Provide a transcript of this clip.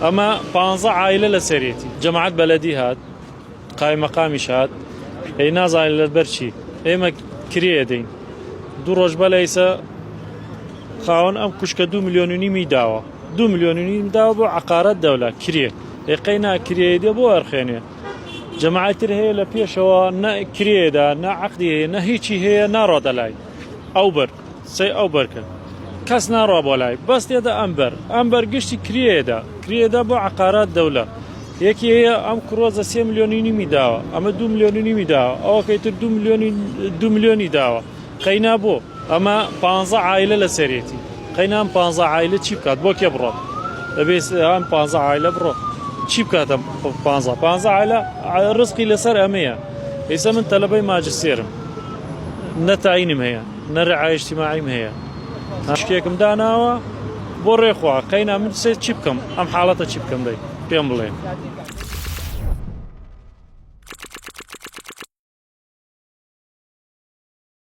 أما 15 عائلة لسريتي جماعة بلدي هات قايم مقامش هات أي ناز عائلة برشي إما كريدين دو رجبة ليس خاون أم كشك 2 مليون ونيمي داوة 2 مليون ونيمي داوة بو عقارات دولة كريه قينا كريه دي بو أرخينيه جماعة هي لبيشوا نا كريدا نا عقدي نا هيجي هي نارو دلاي أوبر سي أوبركن كاس نارو بولاي بس يدا أمبر قشتي كريدا بو عقارات دولة يكي هي أم كروزا 3 مليون ونيمي داوة أما 2 مليون ونيمي داوة أو كيتر 2 مليون داوة قينا بو أما 15 عائلة لسريتي قينا 15 عائلة تشيب كات بو كبرو بس هم 15 عائلة برو تشيب كات 15 عائلة رزقي لسر أمية إذا من طلبي ماجستير نتعينم هي نرعاية اجتماعي هي أشكيكم داناوا بوريخوا قينا من سي تشيب كم أم حالته تشيب كم دي بيام بلين